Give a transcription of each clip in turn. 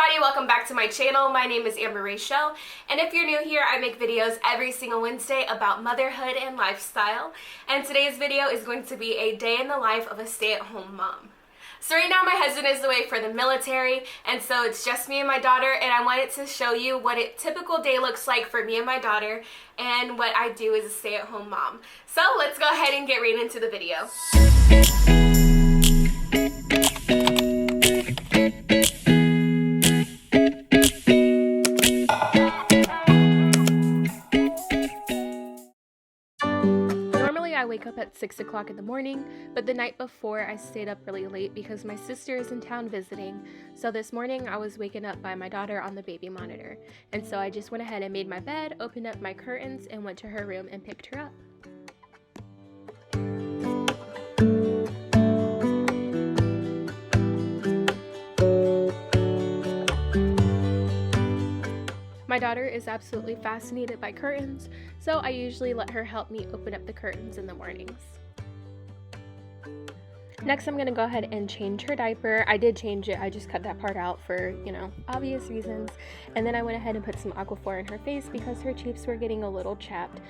everybody, welcome back to my channel. My name is Raeschelle, and if you're new here, I make videos every single Wednesday about motherhood and lifestyle. And today's video is going to be a day in the life of a stay-at-home mom. So right now my husband is away for the military, and so it's just me and my daughter, and I wanted to show you what a typical day looks like for me and my daughter and what I do as a stay-at-home mom. So let's go ahead and get right into the video. I wake up at 6 o'clock in the morning, but the night before I stayed up really late because my sister is in town visiting. So this morning I was waken up by my daughter on the baby monitor, and so I just went ahead and made my bed, opened up my curtains, and went to her room and picked her up. My daughter is absolutely fascinated by curtains, so I usually let her help me open up the curtains in the mornings. Next, I'm going to go ahead and change her diaper. I did change it, I just cut that part out for, obvious reasons. And then I went ahead and put some Aquaphor in her face because her cheeks were getting a little chapped.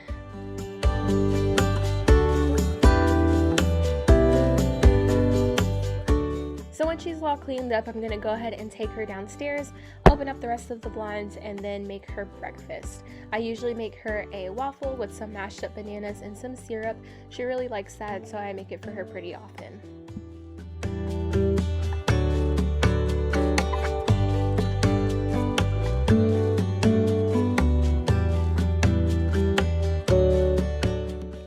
So once she's all cleaned up, I'm going to go ahead and take her downstairs, open up the rest of the blinds, and then make her breakfast. I usually make her a waffle with some mashed up bananas and some syrup. She really likes that, so I make it for her pretty often.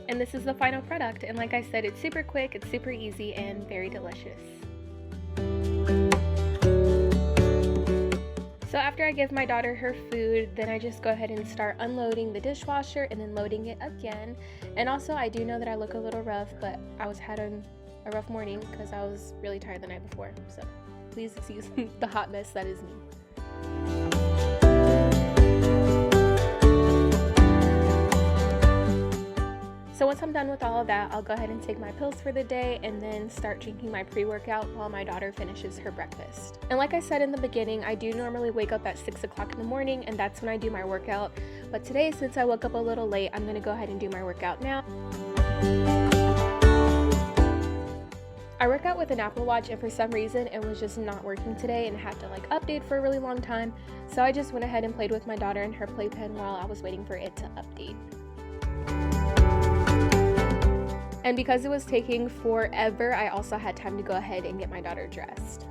And this is the final product, and like I said, it's super quick, it's super easy, and very delicious. So after I give my daughter her food, then I just go ahead and start unloading the dishwasher and then loading it again. And also I do know that I look a little rough, but I was having a rough morning because I was really tired the night before. So please excuse the hot mess that is me. So once I'm done with all of that, I'll go ahead and take my pills for the day and then start drinking my pre-workout while my daughter finishes her breakfast. And like I said in the beginning, I do normally wake up at 6 o'clock in the morning, and that's when I do my workout. But today, since I woke up a little late, I'm going to go ahead and do my workout now. I work out with an Apple Watch, and for some reason it was just not working today and had to update for a really long time. So I just went ahead and played with my daughter and her playpen while I was waiting for it to update. And because it was taking forever, I also had time to go ahead and get my daughter dressed.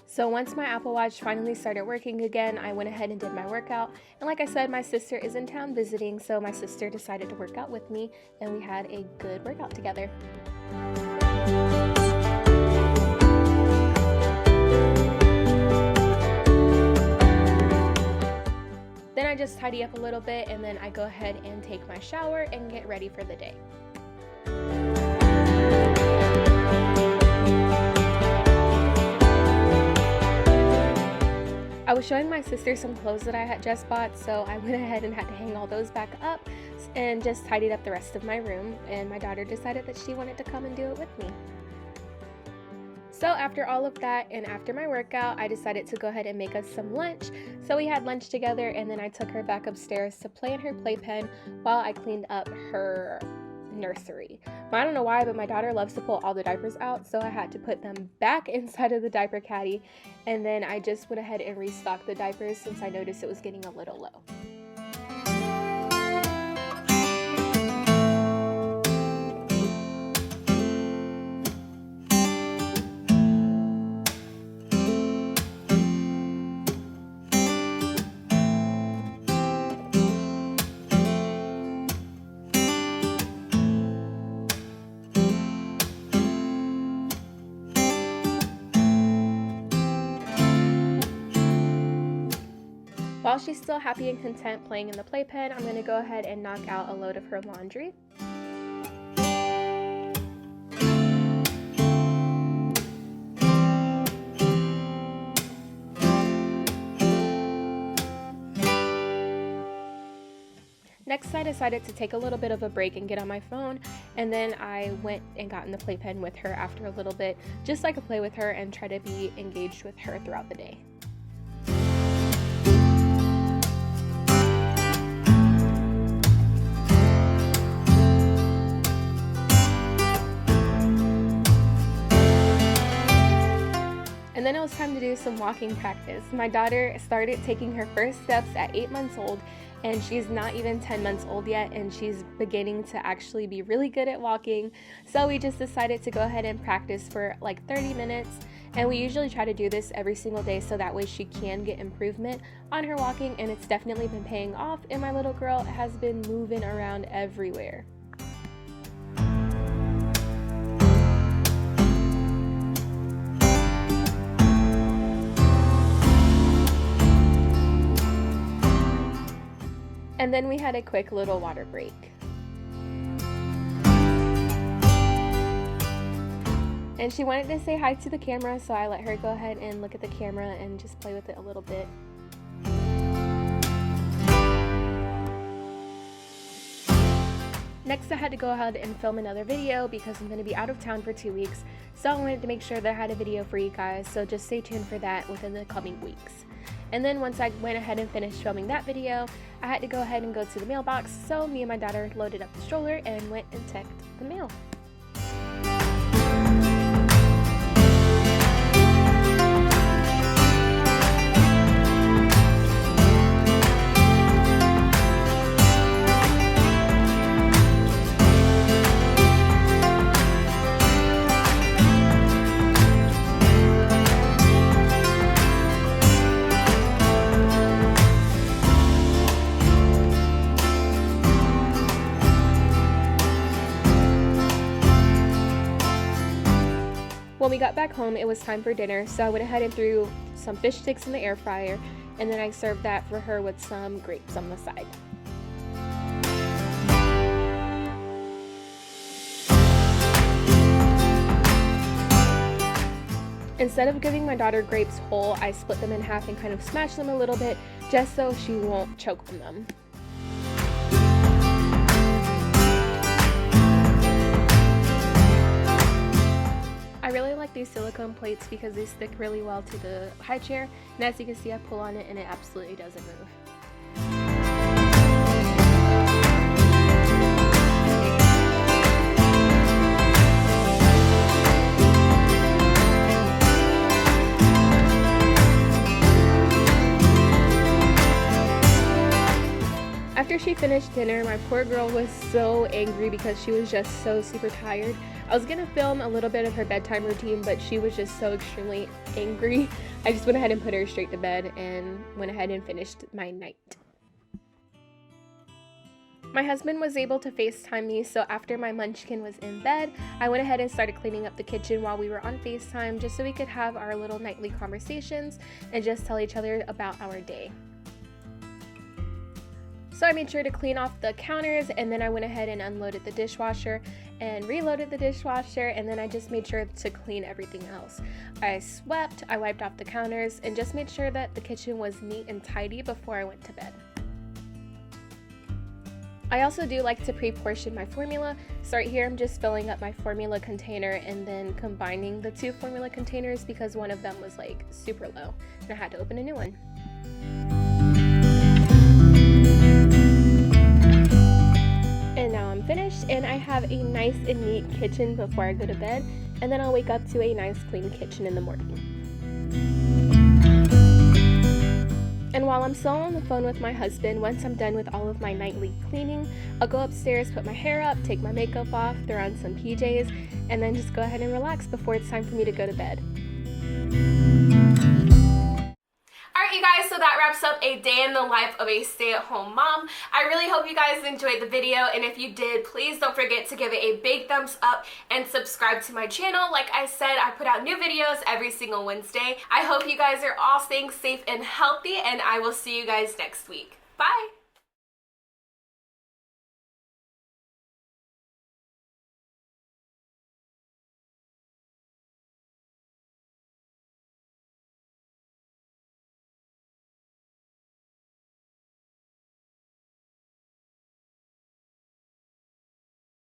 So once my Apple Watch finally started working again, I went ahead and did my workout. And like I said, my sister is in town visiting, so my sister decided to work out with me, and we had a good workout together. Then I just tidy up a little bit, and then I go ahead and take my shower and get ready for the day. I was showing my sister some clothes that I had just bought, so I went ahead and had to hang all those back up and just tidied up the rest of my room, and my daughter decided that she wanted to come and do it with me. So after all of that and after my workout, I decided to go ahead and make us some lunch. So we had lunch together, and then I took her back upstairs to play in her playpen while I cleaned up her nursery. I don't know why, but my daughter loves to pull all the diapers out, so I had to put them back inside of the diaper caddy, and then I just went ahead and restocked the diapers since I noticed it was getting a little low. While she's still happy and content playing in the playpen, I'm going to go ahead and knock out a load of her laundry. Next, I decided to take a little bit of a break and get on my phone, and then I went and got in the playpen with her after a little bit, just so I could play with her and try to be engaged with her throughout the day. And then it was time to do some walking practice. My daughter started taking her first steps at 8 months old, and she's not even 10 months old yet, and she's beginning to actually be really good at walking. So we just decided to go ahead and practice for like 30 minutes, and we usually try to do this every single day so that way she can get improvement on her walking, and it's definitely been paying off, and my little girl has been moving around everywhere. And then we had a quick little water break. And she wanted to say hi to the camera, so I let her go ahead and look at the camera and just play with it a little bit. Next, I had to go ahead and film another video because I'm going to be out of town for 2 weeks, so I wanted to make sure that I had a video for you guys, so just stay tuned for that within the coming weeks. And then once I went ahead and finished filming that video, I had to go ahead and go to the mailbox, so me and my daughter loaded up the stroller and went and checked the mail. When we got back home, it was time for dinner, so I went ahead and threw some fish sticks in the air fryer, and then I served that for her with some grapes on the side. Instead of giving my daughter grapes whole, I split them in half and kind of smashed them a little bit, just so she won't choke on them. I really like these silicone plates because they stick really well to the high chair, and as you can see, I pull on it and it absolutely doesn't move. After she finished dinner, my poor girl was so angry because she was just so super tired. I was gonna film a little bit of her bedtime routine, but she was just so extremely angry. I just went ahead and put her straight to bed and went ahead and finished my night. My husband was able to FaceTime me, so after my munchkin was in bed, I went ahead and started cleaning up the kitchen while we were on FaceTime, just so we could have our little nightly conversations and just tell each other about our day. So I made sure to clean off the counters, and then I went ahead and unloaded the dishwasher and reloaded the dishwasher, and then I just made sure to clean everything else. I swept, I wiped off the counters, and just made sure that the kitchen was neat and tidy before I went to bed. I also do like to pre-portion my formula, so right here I'm just filling up my formula container and then combining the two formula containers because one of them was like super low and I had to open a new one. And now I'm finished, and I have a nice and neat kitchen before I go to bed, and then I'll wake up to a nice clean kitchen in the morning. And while I'm still on the phone with my husband, once I'm done with all of my nightly cleaning, I'll go upstairs, put my hair up, take my makeup off, throw on some PJs, and then just go ahead and relax before it's time for me to go to bed. Alright you guys, so that wraps up a day in the life of a stay-at-home mom. I really hope you guys enjoyed the video, and if you did, please don't forget to give it a big thumbs up and subscribe to my channel. Like I said, I put out new videos every single Wednesday. I hope you guys are all staying safe and healthy, and I will see you guys next week. Bye!